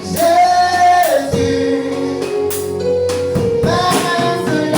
Jésus, ma seule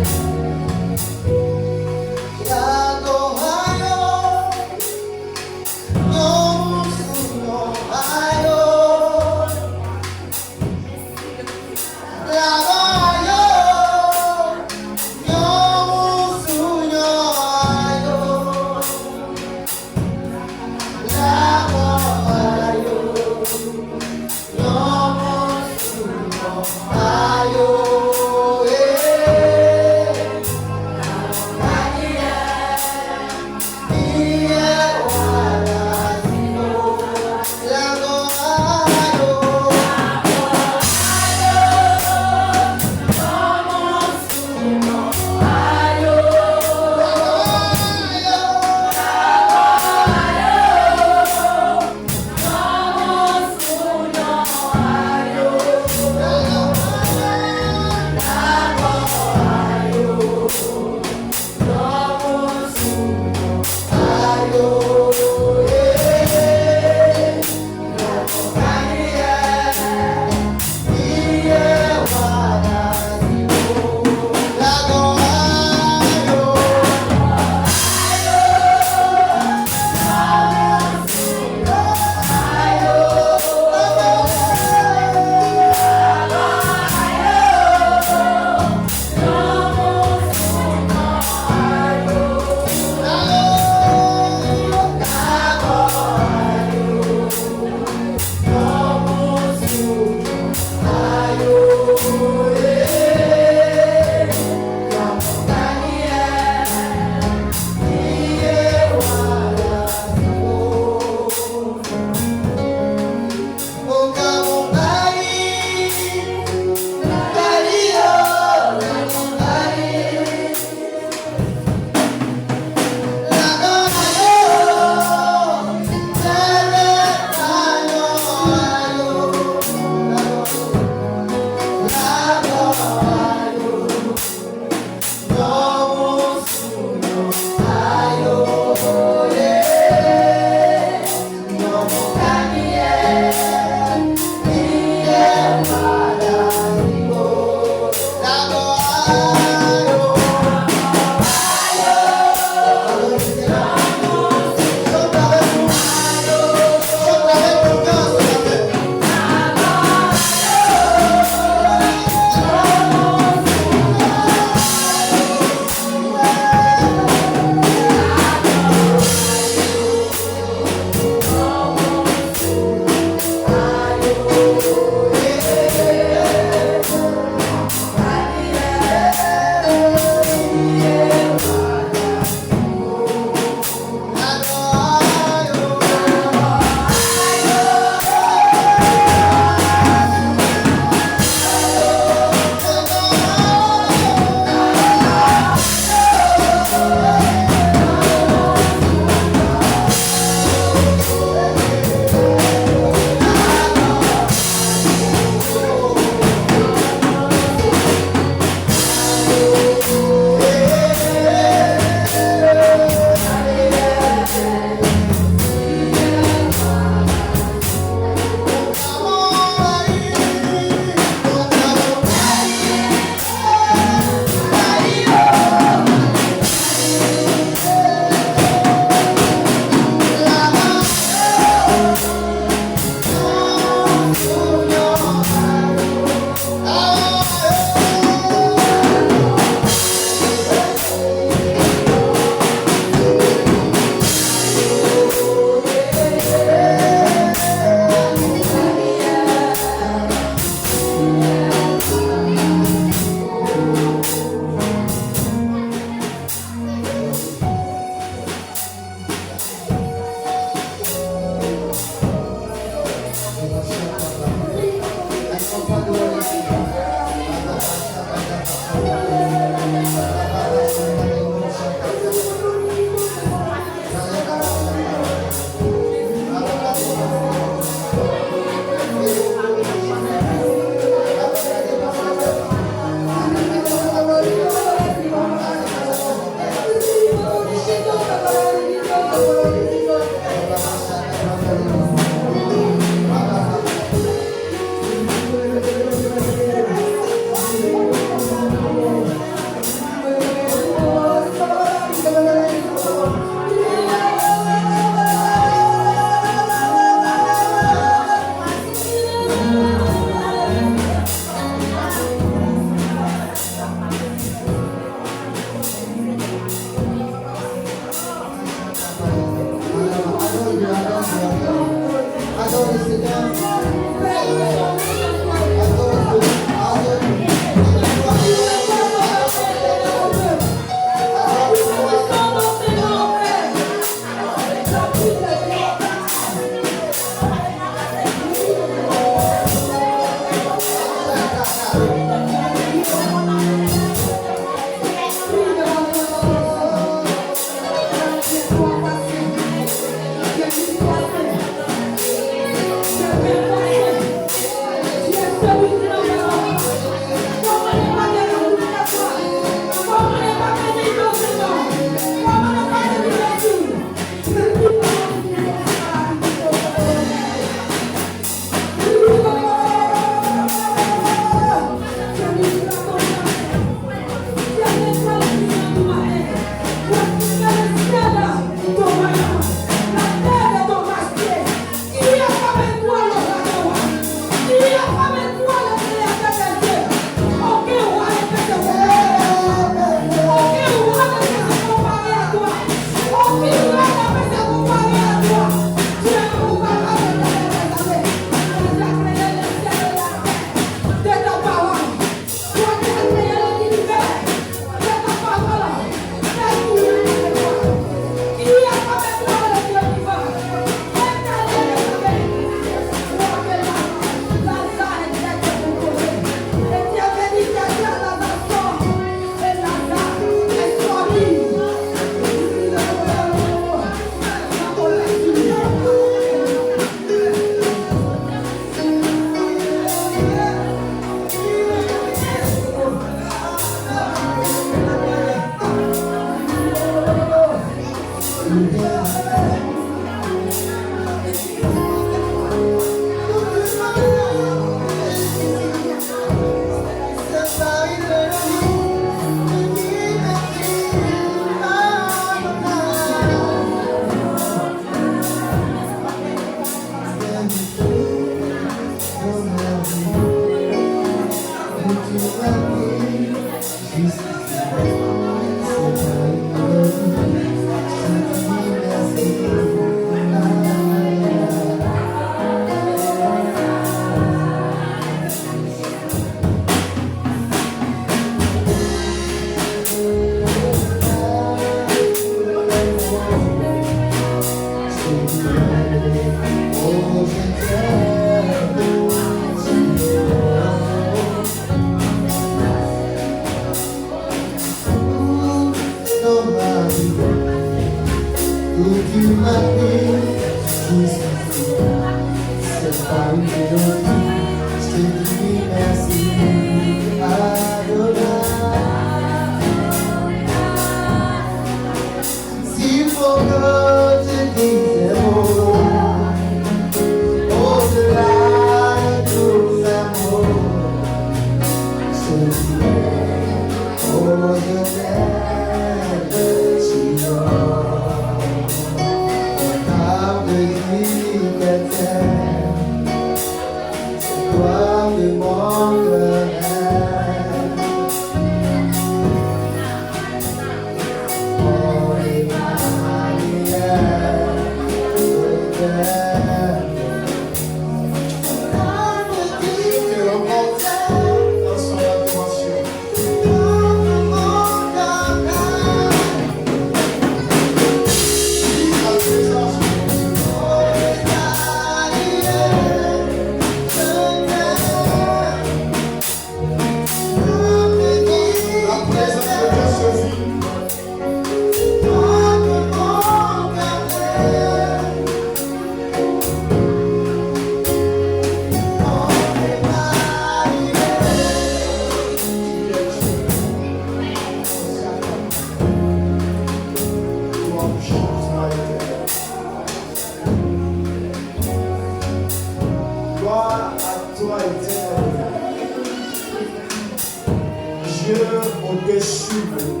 au-dessus de tout.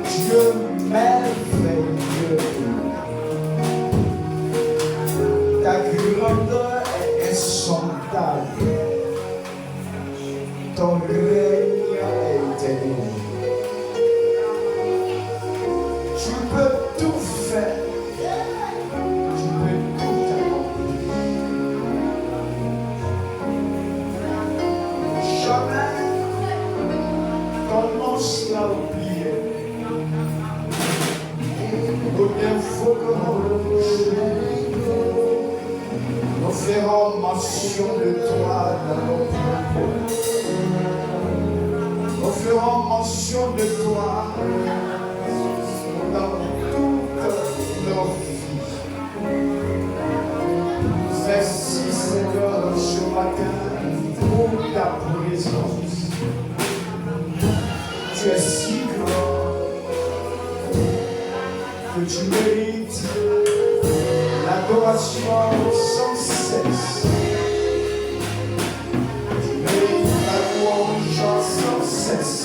Dieu merveilleux. Ta grandeur est insondable. Ton règne est éternel. Tu peux tout faire. Tu peux tout accomplir. Jamais ton nom sera oublié. Nous invoquerons le prochain. Nous ferons mention de toi dans nos propos. Nous ferons mention de toi dans toutes nos vies. Merci Seigneur ce matin pour ta présence. Tu es si grand que tu mérites l'adoration sans cesse. Tu mérites la louange sans cesse.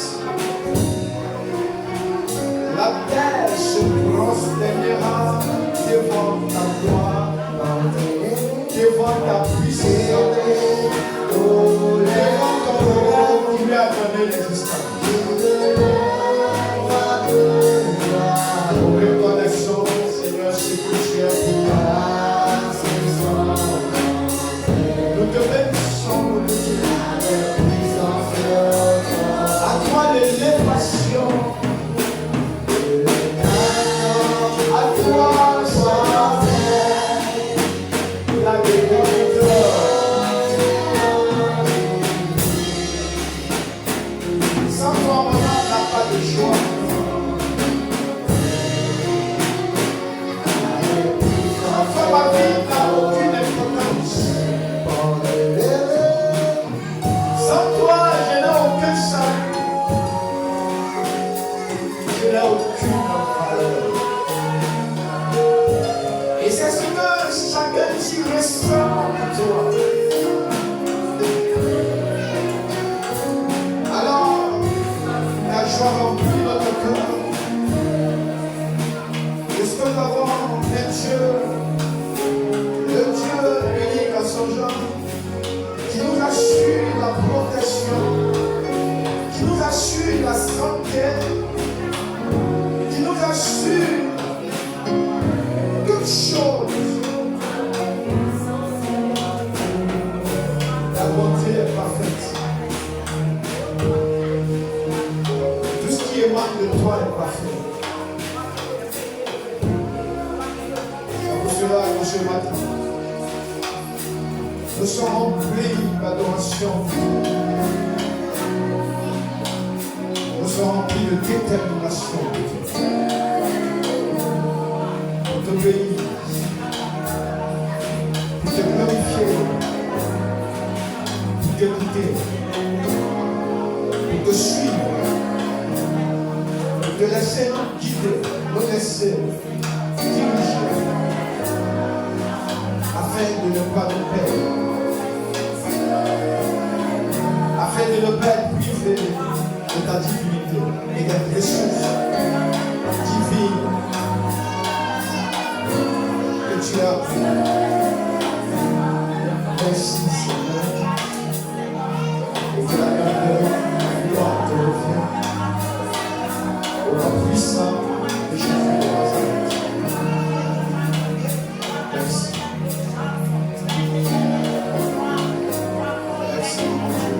La terre se prosternera devant ta gloire, devant ta puissance, devant ton regard qui lui a donné l'existence. Nous reconnaissons, Seigneur, ce que tu as pour nous. Nous te bénissons, nous te disons. À toi l'élévation. À toi la vérité. Sans toi, on n'a pas de joie. Ma vie n'a aucune importance. Sans toi, je n'ai aucun salut. Je n'ai aucune valeur. Et c'est ce que chacun ici ressent de toi. Alors, la joie remplit notre cœur. Est-ce que nous avons un Dieu? Le Dieu unique à son genre, qui nous assure la protection, qui nous assure la santé, qui nous assure toutes choses. La bonté est parfaite. Tout ce qui émane de toi est parfait. C'est pour cela que ce matin, nous sommes remplis d'adoration. Nous sommes remplis de détermination pour t'obéir, pour te glorifier, pour t'écouter, pour te suivre, pour te laisser nous guider, nous laisser diriger, afin de ne pas nous perdre. Afin de ne pas être privé de ta divinité et des ressources divines que tu as pris. Merci Seigneur. Et que la grandeur, la gloire te revient. Au nom puissant de Jésus de Nazareth. Merci. Merci mon Dieu.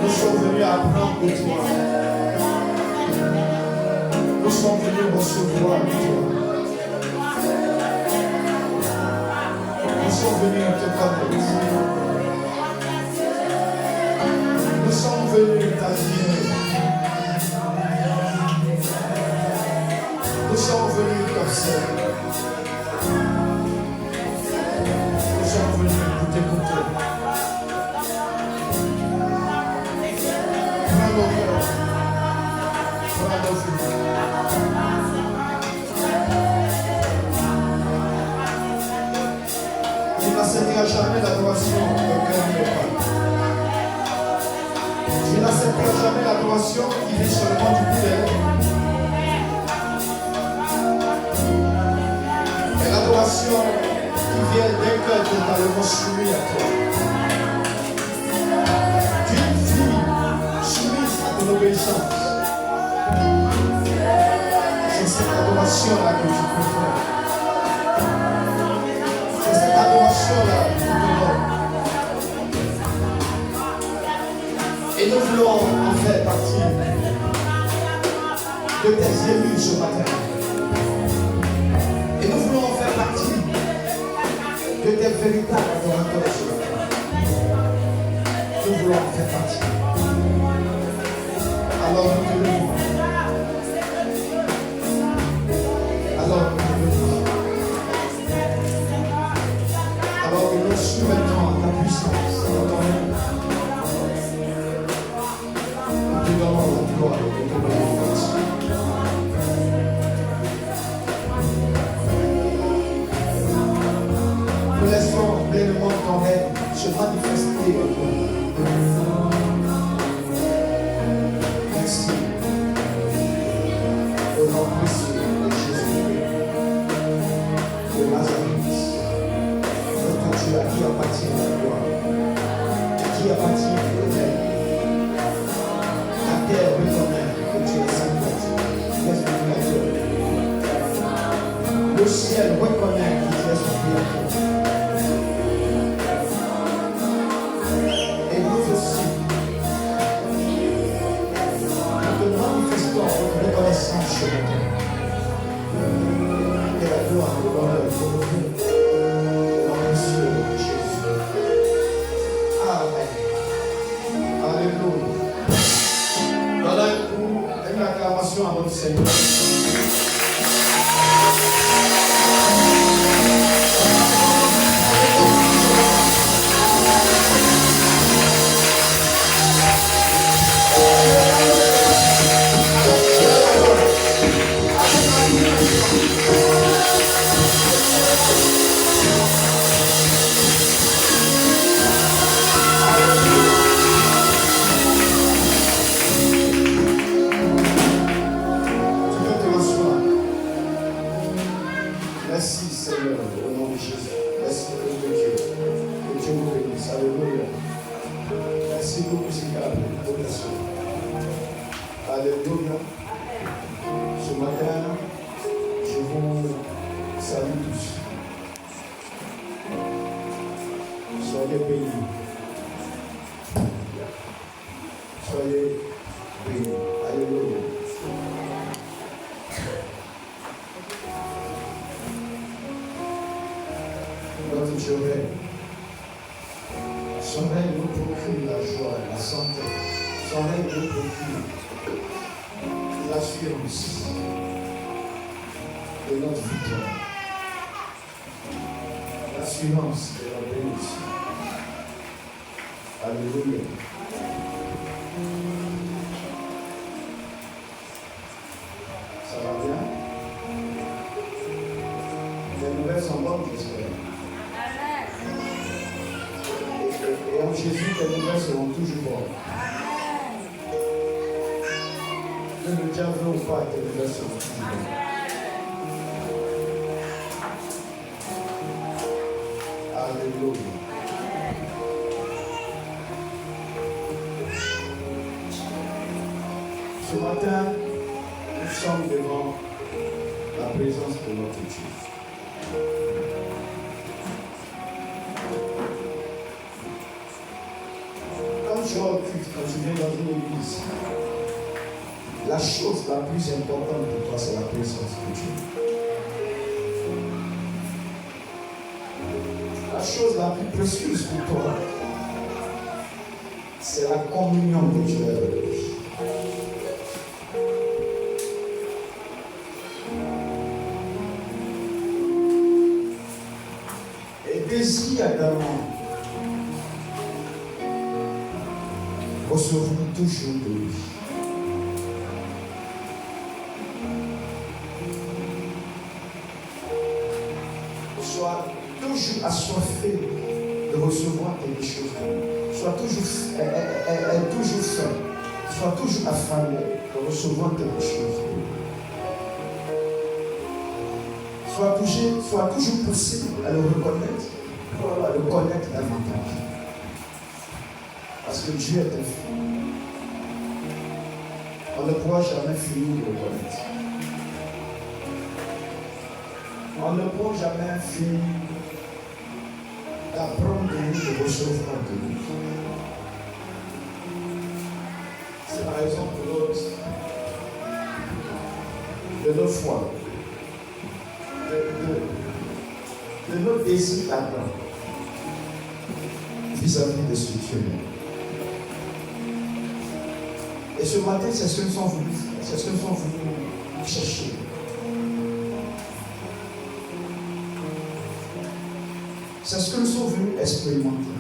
Nous sommes venus apprendre de toi. Nous sommes venus recevoir de toi. Nous sommes venus te connaître. Nous sommes venus t'admirer. Nous sommes venus t'observer. écouter. Prends nos cœurs. Prends nos vies. Il n'acceptera jamais l'adoration d'un cœur qui n'est pas. Il n'acceptera jamais l'adoration qui vient seulement du bout des lèvres. Et l'adoration qui vient d'un cœur totalement soumis à toi. D'une fille soumise à ton obéissance. C'est cette adoration-là que tu peux faire. C'est cette adoration-là que tu peux faire. Et nous voulons en faire partie de tes élus ce matin. Et nous voulons en faire partie de tes véritables adorateurs ce matin. Nous voulons en faire partie. Alors nous te levons. Alors nous te levons. Alors nous reçons maintenant ta puissance dans ton nom. Nous te donnons la gloire et te bénissons. Nous laissons pleinement ton règne se manifester en toi. Merci. Au nom précieux de Jésus de Nazareth, notre Dieu à qui appartient la gloire, à qui appartient le règne. La terre reconnaît que tu es saint, créateur. Le ciel reconnaît que tu es son créateur. Et nous aussi, nous te manifestons notre reconnaissance chez nous. Et la gloire et l'honneur pour nous, au nom précieux de Jésus. Amen. Alléluia. Donnons une acclamation à notre Seigneur. Merci Seigneur, au nom de Jésus. Merci de Dieu. Que Dieu vous bénisse. Alléluia. Merci beaucoup, Seigneur, pour la soeur. Alléluia. Ce matin, je vous salue tous. Soyez bénis. Soyez bénis. Alléluia. Notre Dieu règne. Son règne nous procure la joie, la santé. Son règne nous procure l'assurance de notre victoire. L'assurance de la bénédiction. Alléluia. Ça va bien? Les nouvelles sont bonnes, j'espère. Et en Jésus, les nouvelles seront toujours bonnes. Que le diable ou pas, les nouvelles seront toujours bonnes. Alléluia. Ce matin, nous sommes devant la présence de notre Dieu. Quand tu viens dans une église, la chose la plus importante pour toi, c'est la présence de Dieu. La chose la plus précieuse pour toi, c'est la communion que tu as avec lui. Et désire également recevrons toujours de lui. Sois toujours assoiffé de recevoir quelque chose de lui. Sois toujours faim. Sois toujours affamé de recevoir quelque chose de lui. Sois toujours poussé à le reconnaître, à le connaître davantage. Parce que Dieu est infini. On ne pourra jamais finir de le connaître. On ne pourra jamais finir d'apprendre de lui, de recevoir de lui. C'est par exemple de nos foi, de nos désirs ardents vis-à-vis de ce Dieu. Et ce matin, c'est ce que nous sommes venus chercher. C'est ce que nous sommes venus expérimenter.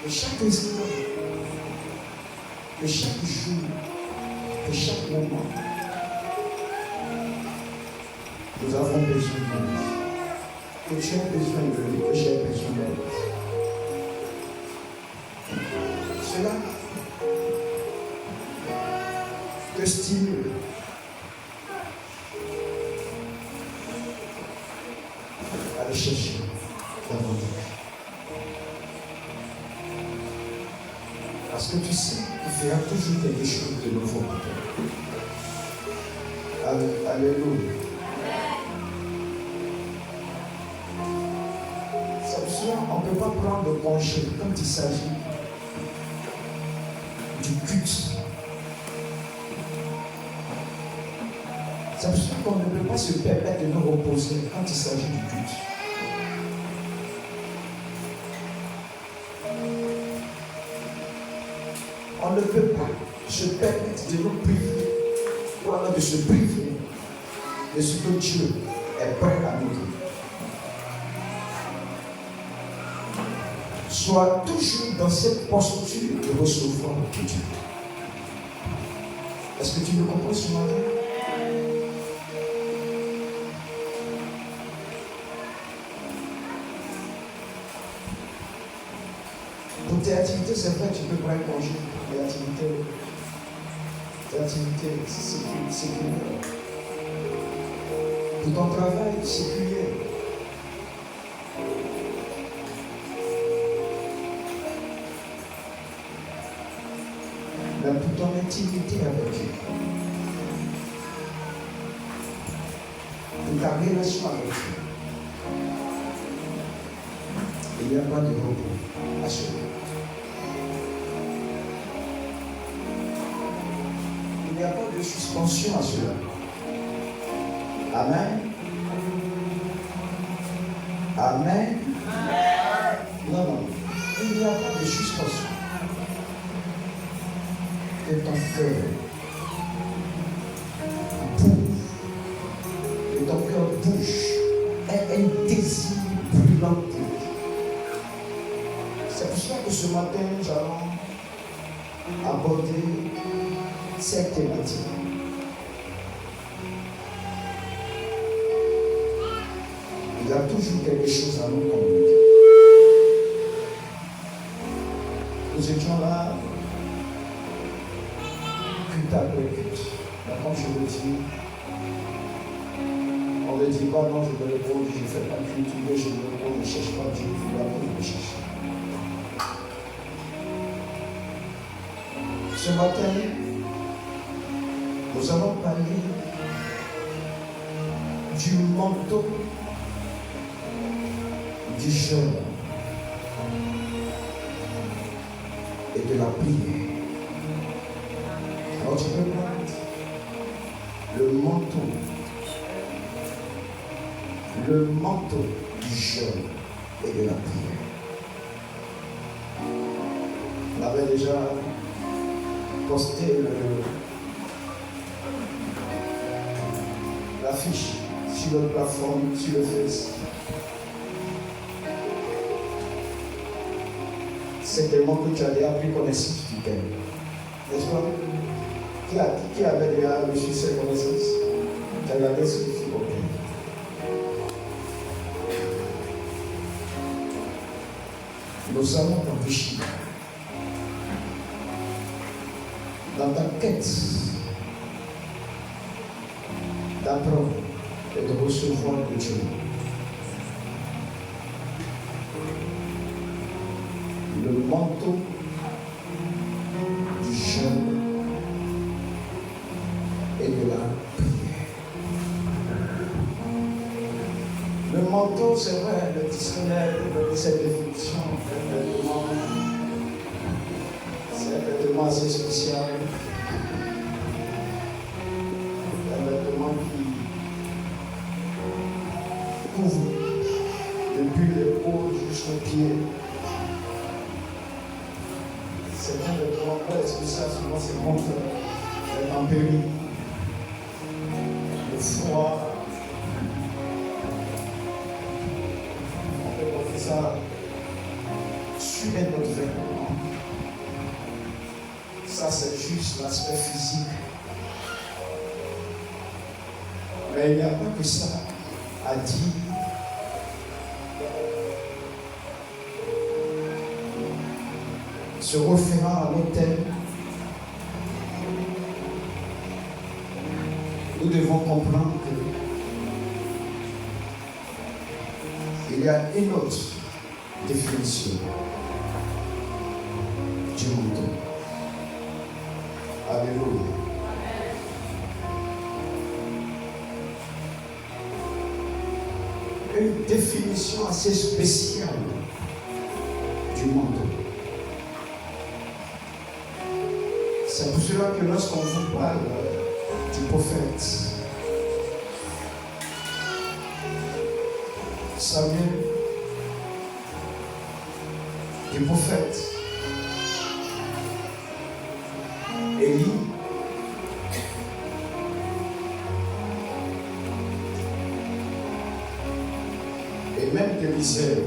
Et chaque instant, et chaque jour, et chaque moment, nous avons besoin de lui. Que tu as besoin de lui, que j'ai besoin de lui. Cela te stimule. À le chercher davantage. Parce que tu sais qu'il fera toujours quelque chose de nouveau pour toi. Alléluia. C'est pour cela qu'on ne peut pas prendre de congé quand il s'agit du culte. C'est pour cela qu'on ne peut pas se permettre de nous reposer quand il s'agit du culte. On ne peut pas se permettre de nous priver, ou alors de se priver de ce que Dieu est prêt à nous donner. Sois toujours dans cette posture de recevoir de Dieu. Est-ce que tu me comprends ce matin? Pour tes activités, c'est vrai que tu peux prendre congé. Tes activités séculaires. Pour ton travail séculier. Mais pour ton intimité avec Dieu. Pour ta relation avec Dieu. Il n'y a pas de repos à cela. Il n'y a pas de suspension à cela. Amen. Amen. Non. Il n'y a pas de suspension. Que ton cœur bouge. Que ton cœur bouge. Et un désir brûlant pour Dieu. C'est pour cela que ce matin, nous allons aborder cette thématique. Il y a toujours quelque chose à nous communiquer. Nous étions là, culte après culte. Mais comme je le dis, on ne dit pas non, je me repose, je ne fais pas culte, mais je me repose, je ne cherche pas Dieu, il faut d'abord le chercher. Ce matin, nous allons parler du manteau du jeûne et de la prière. Alors tu peux prendre le manteau du jeûne et de la prière. On avait déjà posté l'affiche sur la plateforme, sur le Face. C'est tellement que tu as déjà pris connaissance du Père. N'est-ce pas? Qui avait déjà reçu ces connaissances? Tu as regardé ce qu'il fait au Père. Nous allons t'enrichir dans ta quête d'apprendre et de recevoir de Dieu. Le manteau du jeûne et de la prière. Le manteau, c'est vrai, le dictionnaire de cette définition, c'est un vêtement assez spécial. Un vêtement qui couvre depuis l'épaule jusqu'aux pieds. C'est un vêtement très spécial, souvent c'est contre les tempéries, le froid. On peut porter ça sur notre vêtement. Ça, c'est juste l'aspect physique. Mais il n'y a pas que ça à dire. Se référant à l'autel, nous devons comprendre qu'il y a une autre définition du manteau. Alléluia. Une définition assez spéciale du manteau. C'est pour cela que lorsqu'on vous parle du prophète Samuel, du prophète Élie, et même d'Élisée,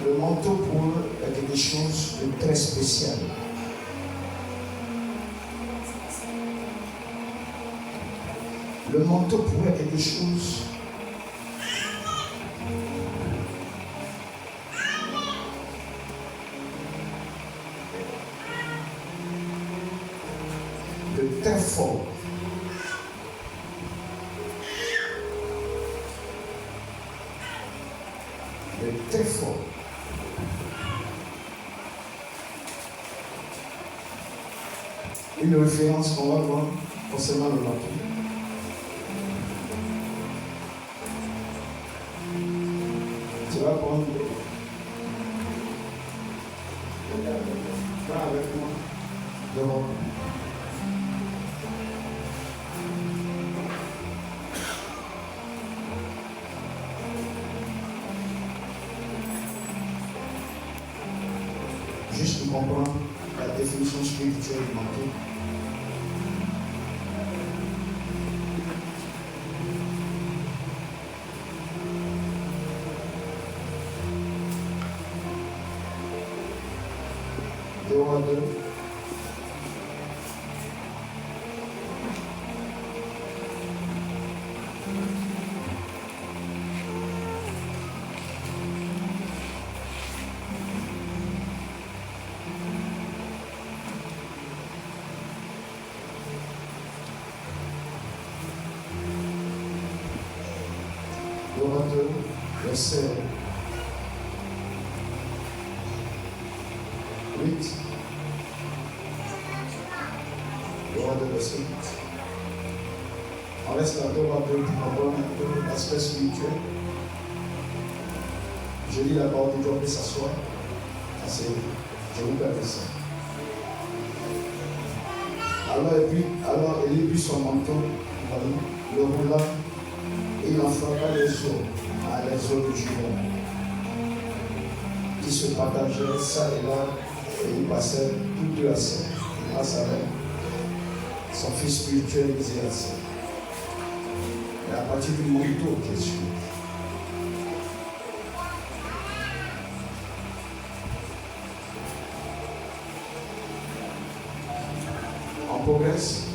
le manteau pour eux est quelque chose de très spécial. Le manteau pour eux est quelque chose de très fort. De très fort. Une référence qu'on va voir concernant le manteau. Tu vas prendre. Va avec moi. Devant. Juste pour comprendre la définition spirituelle du manteau. Gloire à Dieu. Gloire à Dieu. Verset 8. Gloire à Dieu, verset 8. On reste là, gloire à Dieu, pour comprendre un peu l'aspect spirituel. Je lis la parole de Dieu, on peut s'asseoir. Je vous permets ça. Alors Élie prit son manteau, le roula, et il en frappa les eaux, à les eaux du Jourdain, qui se partageaient ça et là, et ils passaient toutes deux à ça, grâce à elle. son fils spirituel disait ainsi. Et à partir du manteau qui est sur lui. On progresse.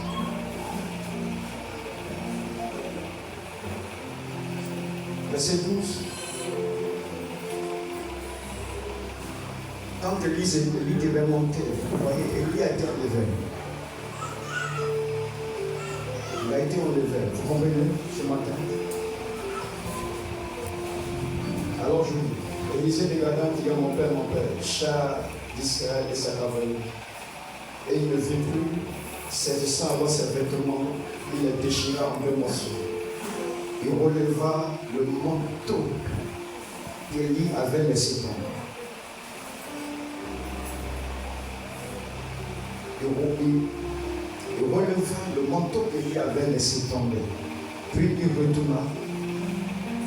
Verset 12. Quand Élie devait monter, vous voyez, Élie a été enlevé. Il a été enlevé. Vous comprenez ce matin? Alors je vous dis, Élisée regarda dit à mon père, char d'Israël et sa cavalerie. Et il ne vit plus, saisissant alors ses vêtements, il les déchira en deux morceaux. Il releva le manteau qu'Élie avait laissé tomber. Il releva le manteau qu'Élie avait laissé tomber. Puis il retourna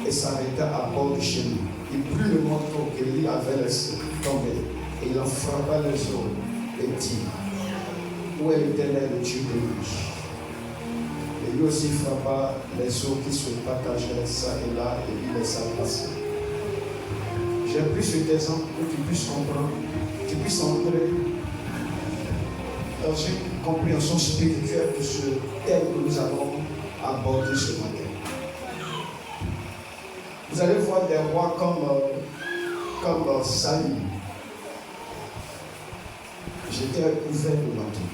et s'arrêta à bord du chemin. Il prit le manteau qu'Élie avait laissé tomber et il en frappa les eaux et dit: où est l'Éternel, le Dieu d'Élie? Et lui aussi frappa les eaux qui se partageaient ça et là et il laissa passer. J'ai pris ce exemple pour que tu puisses comprendre, que tu puisses entrer dans une compréhension spirituelle de ce thème que nous allons aborder ce matin. Vous allez voir des rois comme Saül. J'étais couvert de manteau.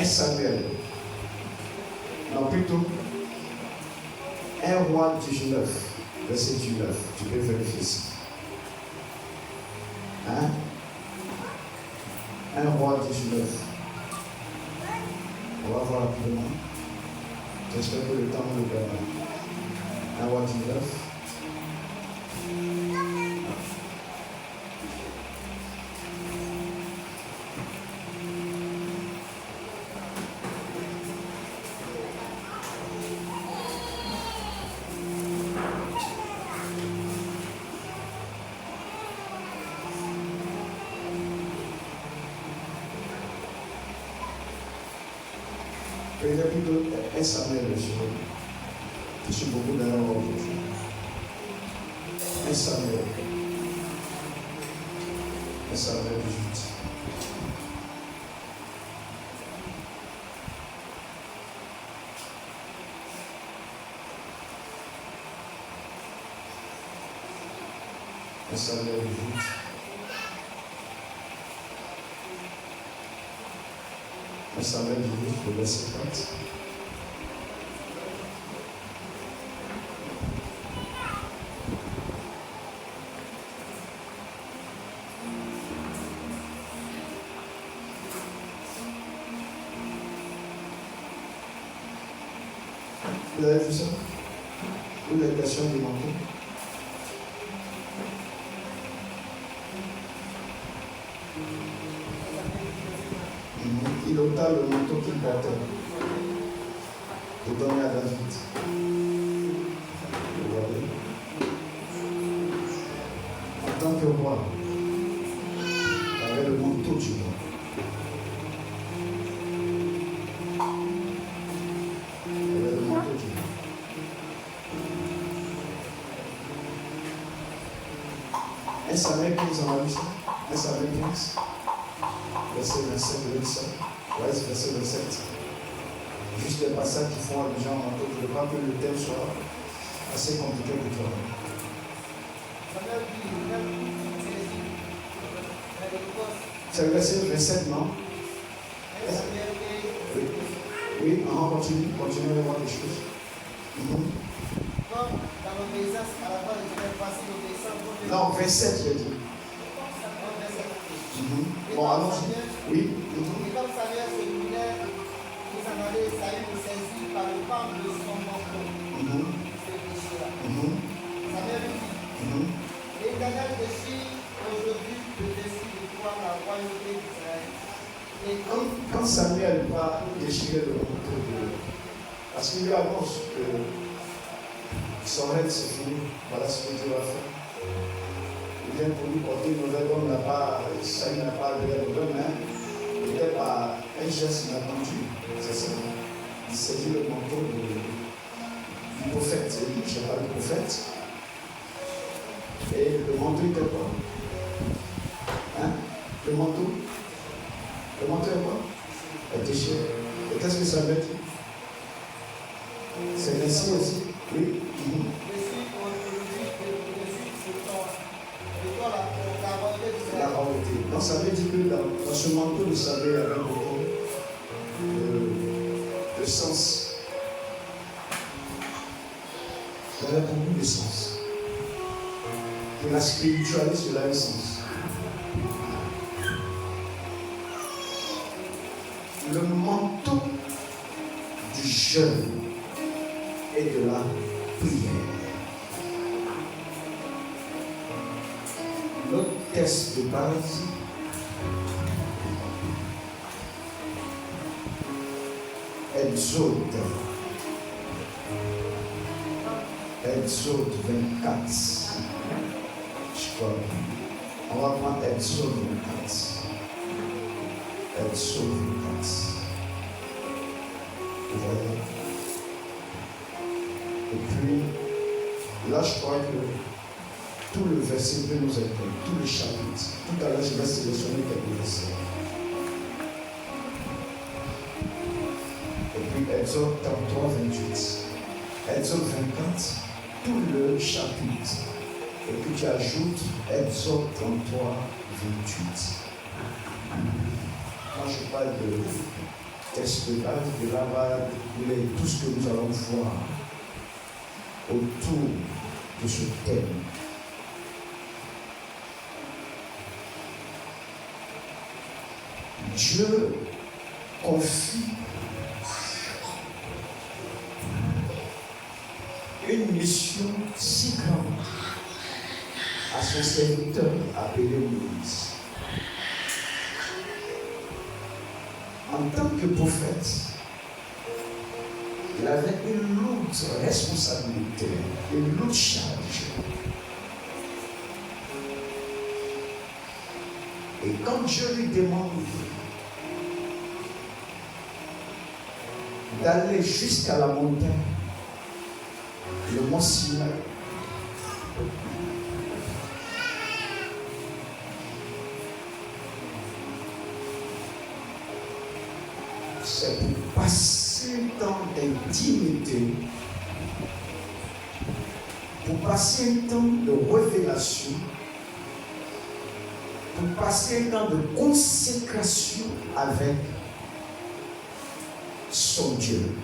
Un Samuel. Non, plutôt 1 roi 19, verset 19. Tu peux vérifier ça. Hein? 1 roi 19. On va voir rapidement. J'espère que le temps nous le permet. 1 roi 19. Peut-être plutôt un Samuel, je suis beaucoup d'erreurs aujourd'hui. Un Samuel 18. Un Samuel 18. Un Samuel 18, le verset 4. Vous avez vu ça? Ou la question du manteau? Il ôta le manteau qu'il portait et donna à David. Vous voyez? En tant que roi, il avait le manteau du roi. Il avait le manteau du roi. Un Samuel 15, on a vu ça? Un Samuel 15, verset 25 et 27. Ouais, c'est verset 27. Juste les passages qui font allusion au manteau. Je ne veux pas que le thème soit assez compliqué pour toi. C'est le verset 27, non? Oui. Oui, on continue à voir des choses. Non, 27, j'ai dit. Bon, allons-y. Oui. Et comme Samuel se tournait, il s'en allait, Saül le saisit par le pan de son manteau. Ce péché-là. Samuel lui dit: l'Éternel déchire aujourd'hui le dessus de toi la royauté d'Israël. Et quand Samuel va déchirer le manteau de... Parce qu'il lui annonce que Son règne, c'est fini. Voilà ce que Dieu va faire. Il vient pour nous porter une nouvelle homme, ça il n'a pas de la nouvelle main. Peut-être par un geste inattendu. C'est ça. Il saisit le manteau du prophète. C'est lui, je parle du prophète. Et le manteau était quoi? Hein? Le manteau est quoi? Le déchet. Et qu'est-ce que ça veut dire? C'est ainsi aussi. Oui. La royauté. Donc ça veut dire que dans ce manteau, vous savez, il y avait beaucoup de sens. Il y avait beaucoup de sens. Pour la spiritualité, cela a un sens. Le manteau du jeûne et de la prière. Notre test de base Exode 24. Je crois. On va prendre Exode 24. Exode 24. Vous voyez? Et puis, là, je crois que tout le verset peut nous aider, tout le chapitre. Tout à l'heure, je vais sélectionner quelques versets. Et puis, Exode 33, 28. Exode 24, tout le chapitre. Et puis, tu ajoutes Exode 33, 28. Quand je parle de test de base, de là va découler tout ce que nous allons voir autour de ce thème. Dieu confie une mission si grande à son serviteur appelé Moïse. En tant que prophète, il avait une lourde responsabilité, une lourde charge. Et quand Dieu lui demande d'aller jusqu'à la montagne, le mont Sinaï, c'est pour passer un temps d'intimité, pour passer un temps de révélation, pour passer un temps de consécration avec son Dieu.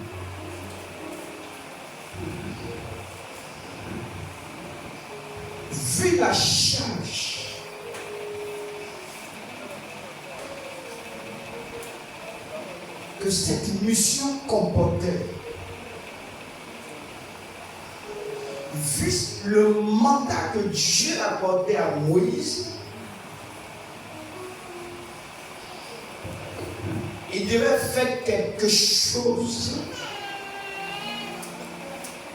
Vu la charge que cette mission comportait, vu le mandat que Dieu a accordé à Moïse, il devait faire quelque chose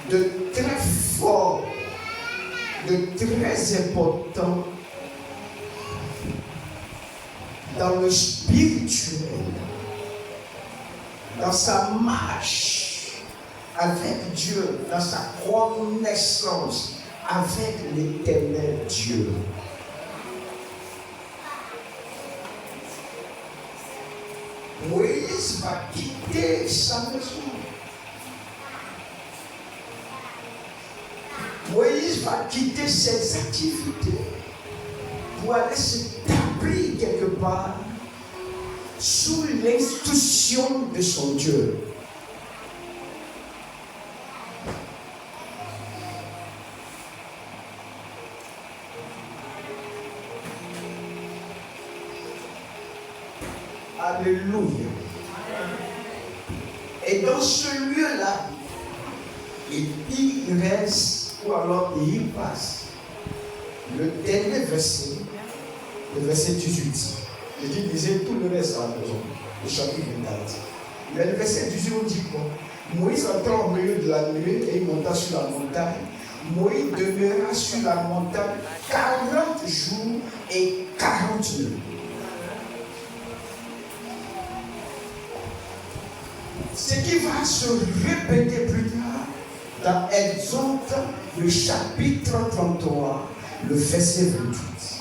de très fort, de très important dans le spirituel, dans sa marche avec Dieu, dans sa connaissance avec l'Éternel Dieu. Moïse va quitter sa maison. Moïse va quitter ses activités pour aller s'établir quelque part sous l'instruction de son Dieu. Alléluia. Et dans ce lieu-là, il y reste, ou alors il y passe. Le dernier verset, le verset 18. Je dis, lisez tout le reste à la maison, le chapitre 24. Mais le verset 18, on dit quoi? Moïse entra au milieu de la nuée et il monta sur la montagne. Moïse demeura sur la montagne 40 jours et 40 nuits. Ce qui va se répéter plus tard dans Exode, le chapitre 33, le verset 28.